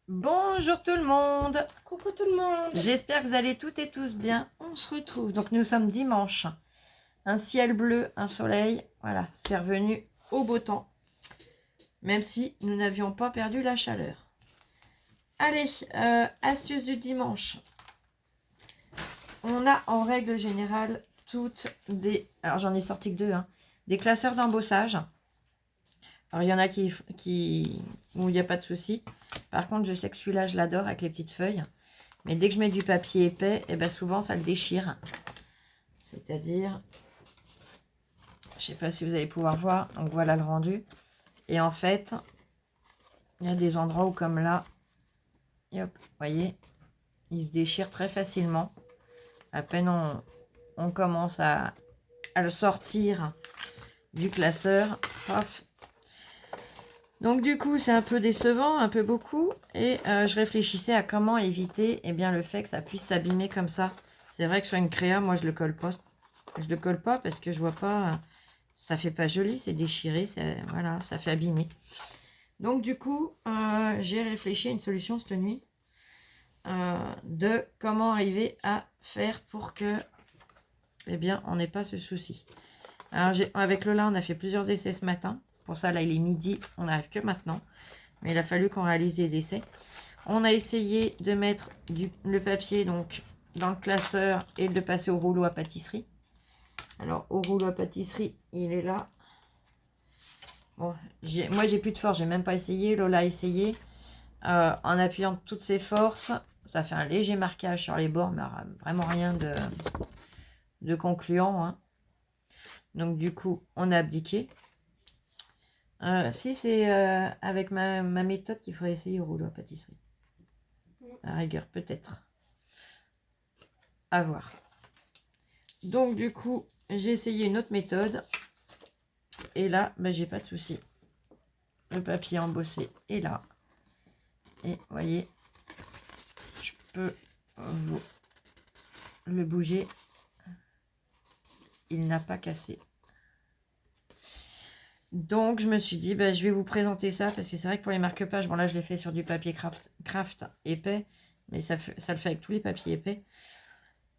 Bonjour tout le monde. Coucou tout le monde. J'espère que vous allez toutes et tous bien. On se retrouve. Donc nous sommes dimanche. Un ciel bleu, un soleil. Voilà, c'est revenu au beau temps. Même si nous n'avions pas perdu la chaleur. Allez, astuce du dimanche. On a en règle générale toutes des... Alors j'en ai sorti que deux. Des classeurs d'embossage. Alors il y en a où il n'y a pas de souci. Par contre, je sais que celui-là, je l'adore avec les petites feuilles. Mais dès que je mets du papier épais, et ben souvent ça le déchire. C'est-à-dire, je sais pas si vous allez pouvoir voir, donc voilà le rendu. Et en fait, il y a des endroits où comme là, et hop, vous voyez, il se déchire très facilement. À peine on commence à le sortir du classeur, paf. Donc du coup, c'est un peu décevant, un peu beaucoup. Et je réfléchissais à comment éviter le fait que ça puisse s'abîmer comme ça. C'est vrai que sur une créa, moi je le colle pas. Je le colle pas parce que je vois pas, ça fait pas joli, c'est déchiré, voilà, ça fait abîmer. Donc du coup, j'ai réfléchi à une solution cette nuit de comment arriver à faire pour que, on n'ait pas ce souci. Alors avec Lola, on a fait plusieurs essais ce matin. Pour ça, là, il est midi, on n'arrive que maintenant. Mais il a fallu qu'on réalise des essais. On a essayé de mettre le papier donc dans le classeur et de le passer au rouleau à pâtisserie. Alors, au rouleau à pâtisserie, il est là. Bon, moi, j'ai plus de force, j'ai même pas essayé. Lola a essayé. En appuyant toutes ses forces, ça fait un léger marquage sur les bords, mais vraiment rien de concluant. Hein. Donc, du coup, on a abdiqué. Si, c'est avec ma méthode qu'il faudrait essayer au rouleau à pâtisserie. À la rigueur, peut-être. À voir. Donc, du coup, j'ai essayé une autre méthode. Et là, j'ai pas de souci. Le papier embossé est là. Et vous voyez, je peux vous le bouger. Il n'a pas cassé. Donc, je me suis dit, je vais vous présenter ça. Parce que c'est vrai que pour les marque-pages, bon là, je l'ai fait sur du papier craft épais. Mais ça le fait avec tous les papiers épais.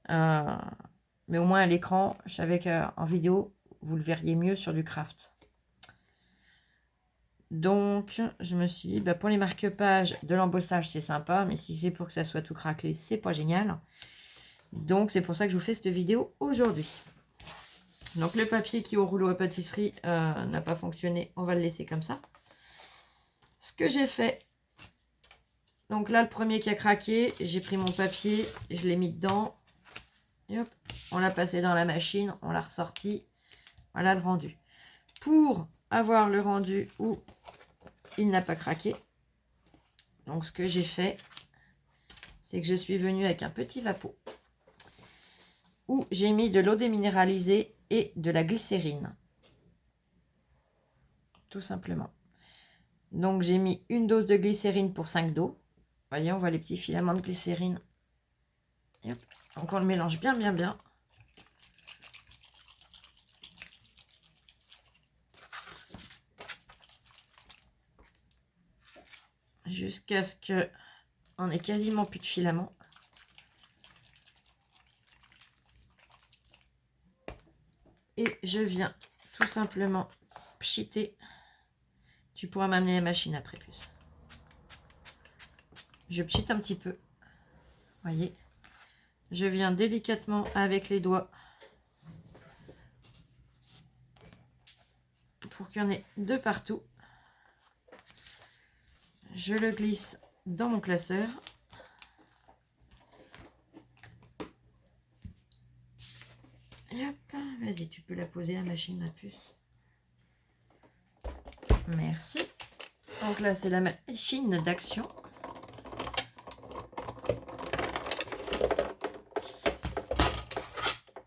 Mais au moins à l'écran, je savais qu'en vidéo, vous le verriez mieux sur du craft. Donc, je me suis dit, pour les marque-pages, de l'embossage, c'est sympa. Mais si c'est pour que ça soit tout craquelé, c'est pas génial. Donc, c'est pour ça que je vous fais cette vidéo aujourd'hui. Donc, le papier qui est au rouleau à pâtisserie n'a pas fonctionné. On va le laisser comme ça. Ce que j'ai fait, donc là, le premier qui a craqué, j'ai pris mon papier, je l'ai mis dedans. Et hop, on l'a passé dans la machine, on l'a ressorti. Voilà le rendu. Pour avoir le rendu où il n'a pas craqué, donc ce que j'ai fait, c'est que je suis venue avec un petit vapeau où j'ai mis de l'eau déminéralisée et de la glycérine. Tout simplement. Donc j'ai mis une dose de glycérine pour 5 d'eau. Vous voyez, on voit les petits filaments de glycérine. Et hop. Donc on le mélange bien, bien, bien. Jusqu'à ce que on ait quasiment plus de filaments. Et je viens tout simplement pchiter. Tu pourras m'amener la machine après plus. Je pchite un petit peu. Voyez. Je viens délicatement avec les doigts pour qu'il y en ait de partout. Je le glisse dans mon classeur. Et hop, vas-y, tu peux la poser la machine, ma puce. Merci. Donc là, c'est la machine d'action.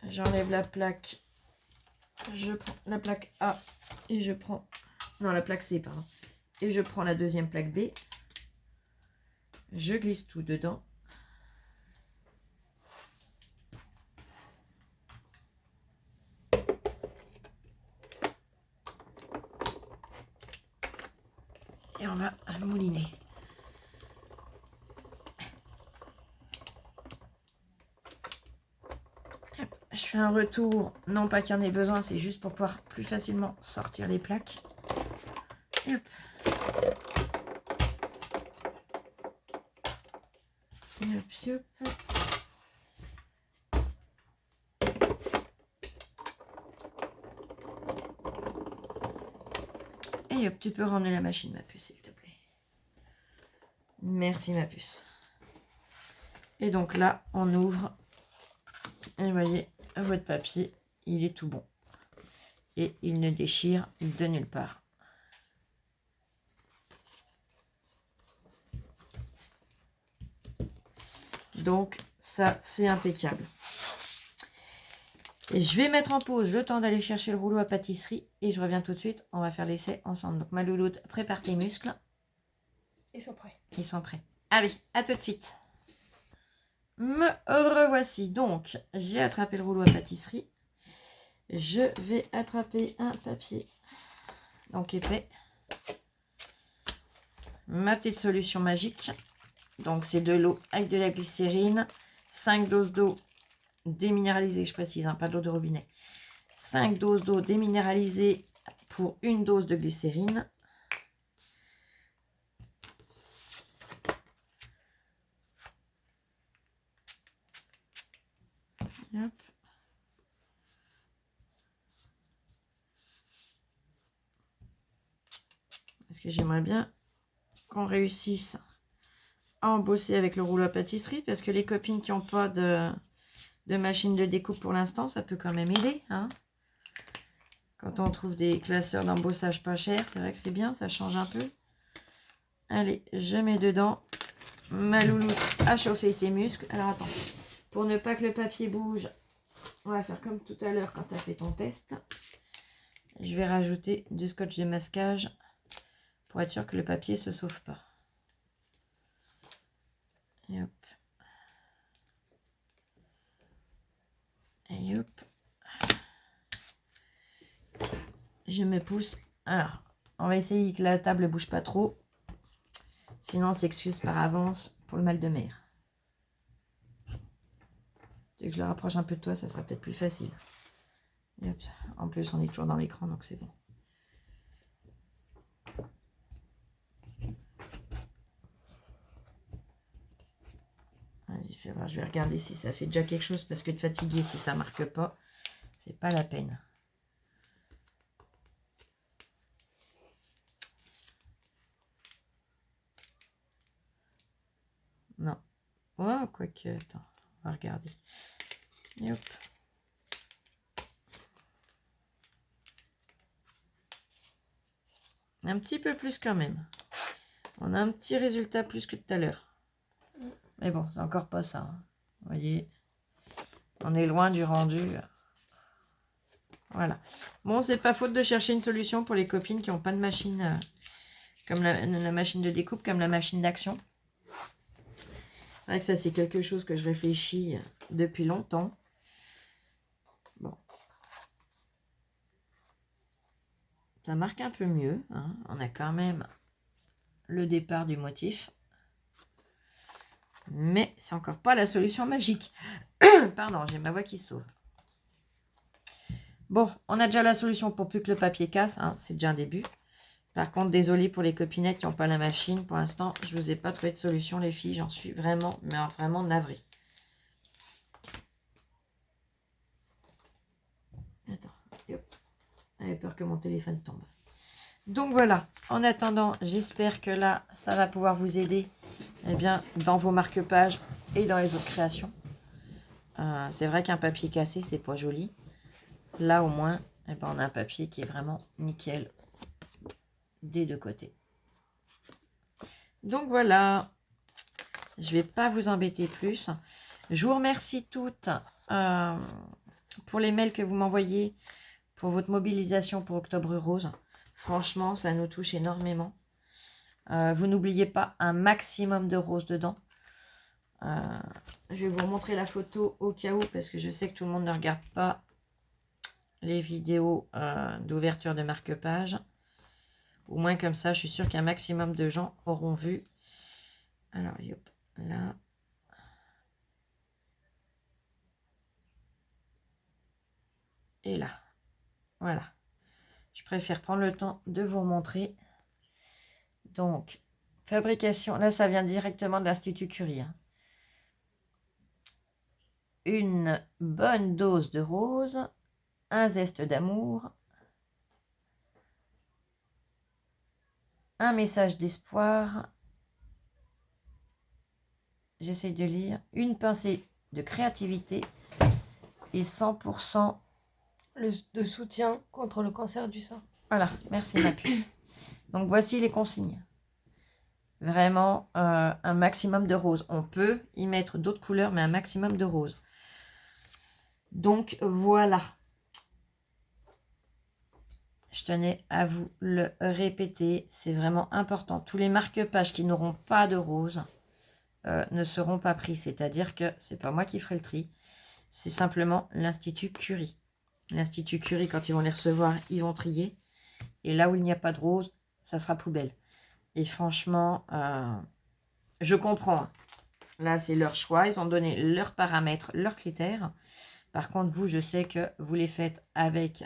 J'enlève la plaque. Je prends la plaque A et je prends... Non, la plaque C, pardon. Et je prends la deuxième plaque B. Je glisse tout dedans. Et on va mouliner. je fais un retour. Non pas qu'il y en ait besoin, c'est juste pour pouvoir plus facilement sortir les plaques. Et hop. Et hop, hop. Et hop, tu peux ramener la machine, ma puce, s'il te plaît. Merci, ma puce. Et donc là, on ouvre. Et vous voyez, votre papier, il est tout bon. Et il ne déchire de nulle part. Donc, ça, c'est impeccable. Et je vais mettre en pause le temps d'aller chercher le rouleau à pâtisserie. Et je reviens tout de suite. On va faire l'essai ensemble. Donc, ma louloute, prépare tes muscles. Ils sont prêts. Ils sont prêts. Allez, à tout de suite. Me revoici. Donc, j'ai attrapé le rouleau à pâtisserie. Je vais attraper un papier. Donc, épais. Ma petite solution magique. Donc, c'est de l'eau avec de la glycérine. 5 doses d'eau déminéralisée, je précise, hein, pas d'eau de robinet. 5 doses d'eau déminéralisée pour une dose de glycérine. Hop. Parce que j'aimerais bien qu'on réussisse à embosser avec le rouleau à pâtisserie. Parce que les copines qui n'ont pas de machine de découpe pour l'instant, ça peut quand même aider. Hein. Quand on trouve des classeurs d'embossage pas chers, c'est vrai que c'est bien, ça change un peu. Allez, je mets dedans. Ma louloute a chauffé ses muscles. Alors attends, pour ne pas que le papier bouge, on va faire comme tout à l'heure quand tu as fait ton test. Je vais rajouter du scotch de masquage pour être sûr que le papier ne se sauve pas. Et hop. Et hop. Je me pousse. Alors, on va essayer que la table ne bouge pas trop. Sinon, on s'excuse par avance pour le mal de mer. Dès que je le rapproche un peu de toi, ça sera peut-être plus facile. Et hop. En plus, on est toujours dans l'écran, donc c'est bon. Vas-y, fais voir. Je vais regarder si ça fait déjà quelque chose, parce que de fatiguer, si ça ne marque pas, c'est pas la peine. Non. Oh, quoique, attends, on va regarder. Et hop. Un petit peu plus quand même. On a un petit résultat plus que tout à l'heure. Mais bon, c'est encore pas ça. Hein. Vous voyez, on est loin du rendu. Voilà. Bon, c'est pas faute de chercher une solution pour les copines qui n'ont pas de machine comme la machine de découpe, comme la machine d'action. C'est vrai que ça, c'est quelque chose que je réfléchis depuis longtemps. Bon. Ça marque un peu mieux. Hein. On a quand même le départ du motif. Mais c'est encore pas la solution magique. Pardon, j'ai ma voix qui sauve. Bon, on a déjà la solution pour plus que le papier casse. Hein, c'est déjà un début. Par contre, désolé pour les copinettes qui n'ont pas la machine. Pour l'instant, je ne vous ai pas trouvé de solution, les filles. J'en suis vraiment, mais vraiment navrée. Attends, hop. J'avais peur que mon téléphone tombe. Donc voilà, en attendant, j'espère que là, ça va pouvoir vous aider eh bien, dans vos marque-pages et dans les autres créations. C'est vrai qu'un papier cassé, c'est pas joli. Là, au moins, eh ben, on a un papier qui est vraiment nickel des deux côtés. Donc voilà, je vais pas vous embêter plus. Je vous remercie toutes pour les mails que vous m'envoyez, pour votre mobilisation pour Octobre Rose. Franchement, ça nous touche énormément. Vous n'oubliez pas un maximum de roses dedans. Je vais vous montrer la photo au cas où, parce que je sais que tout le monde ne regarde pas les vidéos d'ouverture de marque-page. Au moins comme ça, je suis sûre qu'un maximum de gens auront vu. Alors, hop, là. et là. Voilà. Je préfère prendre le temps de vous montrer. Donc, fabrication. Là, ça vient directement de l'Institut Curie. Hein. Une bonne dose de rose. Un zeste d'amour. Un message d'espoir. J'essaie de lire. Une pincée de créativité. Et 100% de soutien contre le cancer du sein. Voilà, merci ma puce. Donc voici les consignes. Vraiment un maximum de rose. On peut y mettre d'autres couleurs, mais un maximum de rose. Donc voilà. Je tenais à vous le répéter. C'est vraiment important. Tous les marque-pages qui n'auront pas de rose ne seront pas pris. C'est-à-dire que c'est pas moi qui ferai le tri. C'est simplement l'Institut Curie. L'Institut Curie, quand ils vont les recevoir, ils vont trier. Et là où il n'y a pas de rose, ça sera poubelle. Et franchement, je comprends. Là, c'est leur choix. Ils ont donné leurs paramètres, leurs critères. Par contre, vous, je sais que vous les faites avec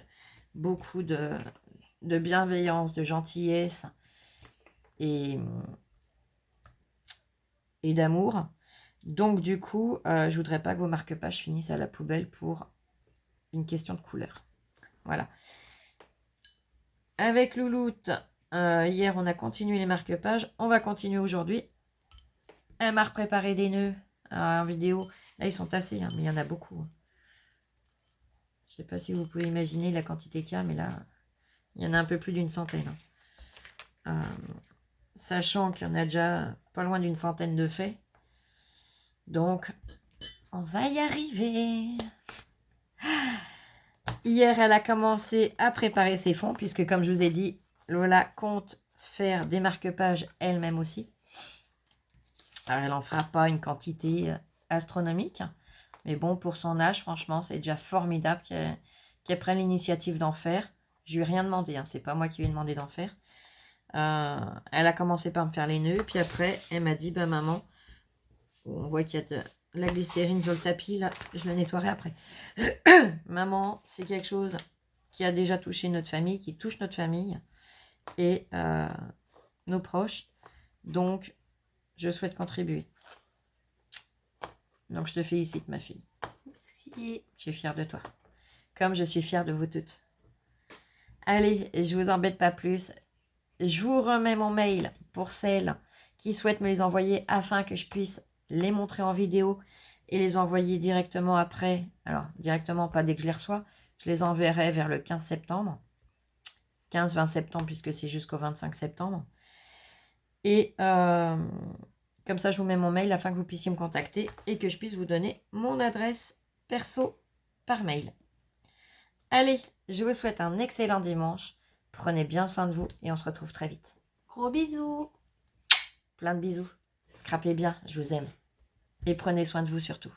beaucoup de bienveillance, de gentillesse et d'amour. Donc, du coup, je voudrais pas que vos marque-pages finissent à la poubelle pour une question de couleur. Voilà. Avec Louloute, hier, on a continué les marque-pages. On va continuer aujourd'hui. Elle m'a préparé des nœuds en vidéo. Là, ils sont tassés, hein, mais il y en a beaucoup. Je ne sais pas si vous pouvez imaginer la quantité qu'il y a, mais là, il y en a un peu plus d'une centaine. Sachant qu'il y en a déjà pas loin d'une centaine de faits. Donc, on va y arriver. Hier, elle a commencé à préparer ses fonds, puisque comme je vous ai dit, Lola compte faire des marque-pages elle-même aussi. Alors, elle n'en fera pas une quantité astronomique. Mais bon, pour son âge, franchement, c'est déjà formidable qu'elle prenne l'initiative d'en faire. Je lui ai rien demandé, hein, c'est pas moi qui lui ai demandé d'en faire. Elle a commencé par me faire les nœuds, puis après, elle m'a dit, bah maman, on voit qu'il y a de la glycérine sur le tapis, là, je le nettoierai après. Maman, c'est quelque chose qui a déjà touché notre famille, qui touche notre famille et nos proches. Donc, je souhaite contribuer. Donc, je te félicite, ma fille. Merci. Je suis fière de toi. Comme je suis fière de vous toutes. Allez, je vous embête pas plus. Je vous remets mon mail pour celles qui souhaitent me les envoyer afin que je puisse les montrer en vidéo et les envoyer directement après. Alors, directement, pas dès que je les reçois. Je les enverrai vers le 15 septembre. 15-20 septembre, puisque c'est jusqu'au 25 septembre. Et comme ça, je vous mets mon mail afin que vous puissiez me contacter et que je puisse vous donner mon adresse perso par mail. Allez, je vous souhaite un excellent dimanche. Prenez bien soin de vous et on se retrouve très vite. Gros bisous. Plein de bisous. Scrapez bien, je vous aime. Et prenez soin de vous surtout.